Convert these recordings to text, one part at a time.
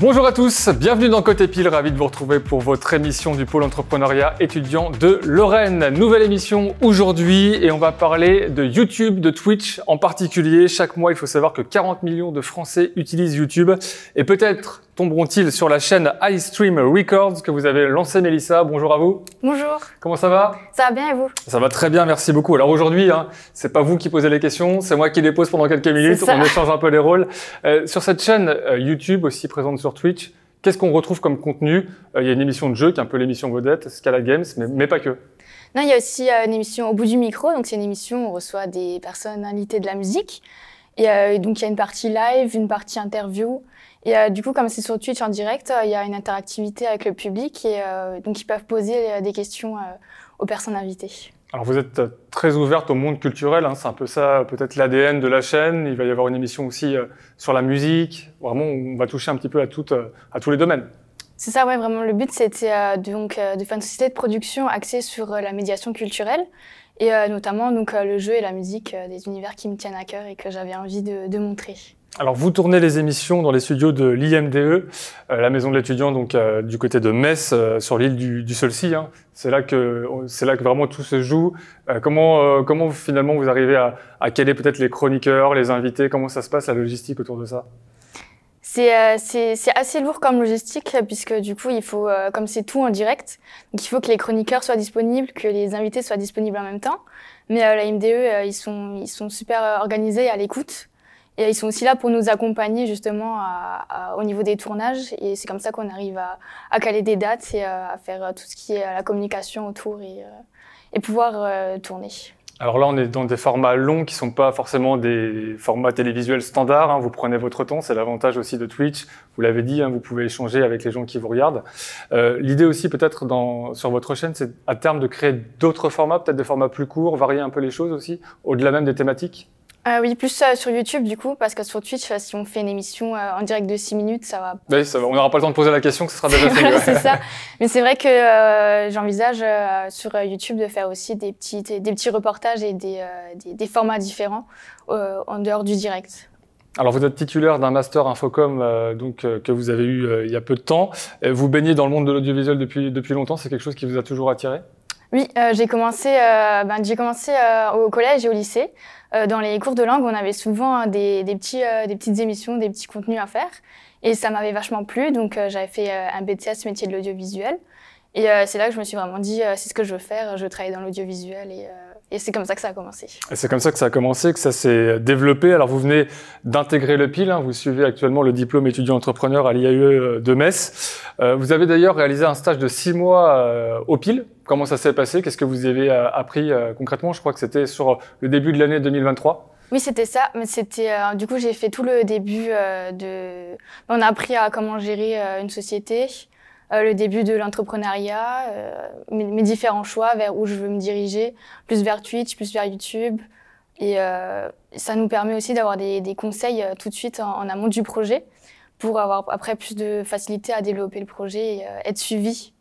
Bonjour à tous, bienvenue dans Côté Pile, ravi de vous retrouver pour votre émission du pôle entrepreneuriat étudiant de Lorraine. Nouvelle émission aujourd'hui et on va parler de YouTube, de Twitch en particulier. Chaque mois, il faut savoir que 40 millions de Français utilisent YouTube et peut-être tomberont-ils sur la chaîne iStream Records que vous avez lancée, Mélissa. Bonjour à vous. Bonjour. Comment ça va? Ça va bien et vous? Ça va très bien, merci beaucoup. Alors aujourd'hui, c'est pas vous qui posez les questions, c'est moi qui les pose pendant quelques minutes. On échange un peu les rôles. Sur cette chaîne YouTube, aussi présente sur Twitch, qu'est-ce qu'on retrouve comme contenu? Il y a une émission de jeu qui est un peu l'émission vedette, Scala Games, mais pas que. Non, il y a aussi une émission Au bout du micro. Donc c'est une émission où on reçoit des personnalités de la musique. Et donc il y a une partie live, une partie interview. Et du coup, comme c'est sur Twitch en direct, il y a une interactivité avec le public et donc ils peuvent poser des questions aux personnes invitées. Alors vous êtes très ouverte au monde culturel, c'est un peu ça, peut-être l'ADN de la chaîne. Il va y avoir une émission aussi sur la musique. Vraiment, on va toucher un petit peu à tous les domaines. C'est ça, ouais, vraiment. Le but, c'était de faire une société de production axée sur la médiation culturelle et notamment le jeu et la musique, des univers qui me tiennent à cœur et que j'avais envie de montrer. Alors, vous tournez les émissions dans les studios de l'IMDE, la maison de l'étudiant, donc du côté de Metz, sur l'île du Saulcy. C'est là que vraiment tout se joue. Comment finalement vous arrivez à caler peut-être les chroniqueurs, les invités? Comment ça se passe, la logistique autour de ça? C'est assez lourd comme logistique puisque du coup il faut, comme c'est tout en direct, donc il faut que les chroniqueurs soient disponibles, que les invités soient disponibles en même temps. Mais la IMDE, ils sont super organisés à l'écoute. Et ils sont aussi là pour nous accompagner justement au niveau des tournages. Et c'est comme ça qu'on arrive à caler des dates et à faire tout ce qui est la communication autour et pouvoir tourner. Alors là, on est dans des formats longs qui sont pas forcément des formats télévisuels standards. Vous prenez votre temps, c'est l'avantage aussi de Twitch. Vous l'avez dit, vous pouvez échanger avec les gens qui vous regardent. L'idée aussi peut-être sur votre chaîne, c'est à terme de créer d'autres formats, peut-être des formats plus courts, varier un peu les choses aussi, au-delà même des thématiques. Oui, plus sur YouTube du coup, parce que sur Twitch, si on fait une émission en direct de 6 minutes, ça va... Oui, on n'aura pas le temps de poser la question, que ce sera déjà fait. Voilà, c'est ça. Mais c'est vrai que j'envisage sur YouTube de faire aussi des petits reportages et des formats différents en dehors du direct. Alors vous êtes titulaire d'un master Infocom que vous avez eu il y a peu de temps. Vous baignez dans le monde de l'audiovisuel depuis longtemps, c'est quelque chose qui vous a toujours attiré? Oui, j'ai commencé au collège et au lycée. Dans les cours de langue, on avait souvent des petites émissions, des petits contenus à faire. Et ça m'avait vachement plu, donc j'avais fait un BTS métier de l'audiovisuel. Et c'est là que je me suis vraiment dit, c'est ce que je veux faire, je veux travailler dans l'audiovisuel et c'est comme ça que ça a commencé. Et c'est comme ça que ça a commencé, que ça s'est développé. Alors vous venez d'intégrer le PIL, vous suivez actuellement le diplôme étudiant entrepreneur à l'IAE de Metz. Vous avez d'ailleurs réalisé un stage de 6 mois au PIL. Comment ça s'est passé? Qu'est-ce que vous avez appris concrètement? Je crois que c'était sur le début de l'année 2023. Oui, c'était ça, mais du coup j'ai fait tout le début on a appris à comment gérer une société. Le début de l'entrepreneuriat, mes différents choix vers où je veux me diriger, plus vers Twitch, plus vers YouTube. Et ça nous permet aussi d'avoir des conseils tout de suite en amont du projet pour avoir après plus de facilité à développer le projet et être suivi.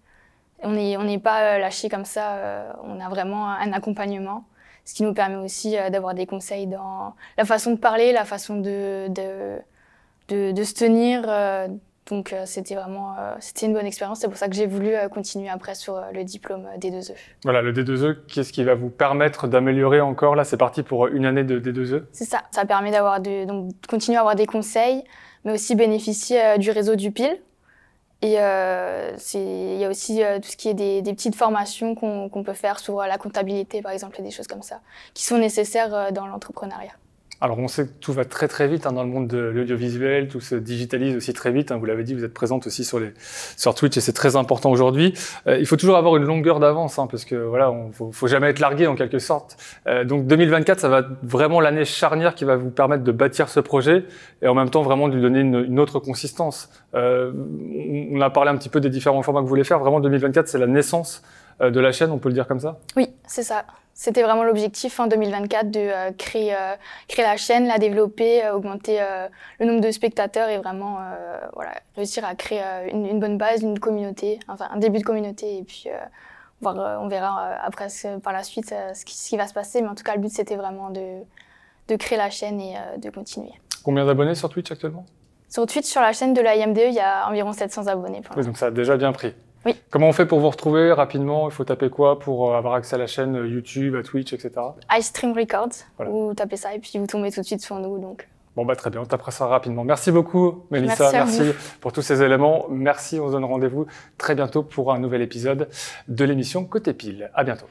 On n'est pas lâché comme ça, on a vraiment un accompagnement, ce qui nous permet aussi d'avoir des conseils dans la façon de parler, la façon de se tenir. Donc c'était une bonne expérience, c'est pour ça que j'ai voulu continuer après sur le diplôme D2E. Voilà, le D2E, qu'est-ce qui va vous permettre d'améliorer encore? Là, c'est parti pour une année de D2E. C'est ça, ça permet de continuer à avoir des conseils, mais aussi bénéficier du réseau du PIL. Et il y a aussi tout ce qui est des petites formations qu'on peut faire sur la comptabilité, par exemple, et des choses comme ça, qui sont nécessaires dans l'entrepreneuriat. Alors on sait que tout va très très vite dans le monde de l'audiovisuel, tout se digitalise aussi très vite. Vous l'avez dit, vous êtes présente aussi sur Twitch et c'est très important aujourd'hui. Il faut toujours avoir une longueur d'avance parce que voilà, faut jamais être largué en quelque sorte. Donc 2024, ça va être vraiment l'année charnière qui va vous permettre de bâtir ce projet et en même temps vraiment de lui donner une autre consistance. On a parlé un petit peu des différents formats que vous voulez faire. Vraiment 2024, c'est la naissance de la chaîne, on peut le dire comme ça? Oui, c'est ça. C'était vraiment l'objectif en 2024 de créer la chaîne, la développer, augmenter le nombre de spectateurs et vraiment réussir à créer une bonne base, une communauté, enfin un début de communauté et puis on verra après par la suite ce qui va se passer. Mais en tout cas, le but c'était vraiment de créer la chaîne et de continuer. Combien d'abonnés sur Twitch actuellement? Sur Twitch, sur la chaîne de la IMDE, il y a environ 700 abonnés. Oui, donc ça a déjà bien pris. Oui. Comment on fait pour vous retrouver rapidement? Il faut taper quoi pour avoir accès à la chaîne YouTube, à Twitch, etc. iStream Records, vous tapez ça et puis vous tombez tout de suite sur nous. Donc. Bon, très bien, on tapera ça rapidement. Merci beaucoup, Mélissa. Merci pour tous ces éléments. Merci, on se donne rendez-vous très bientôt pour un nouvel épisode de l'émission Côté Pile. À bientôt.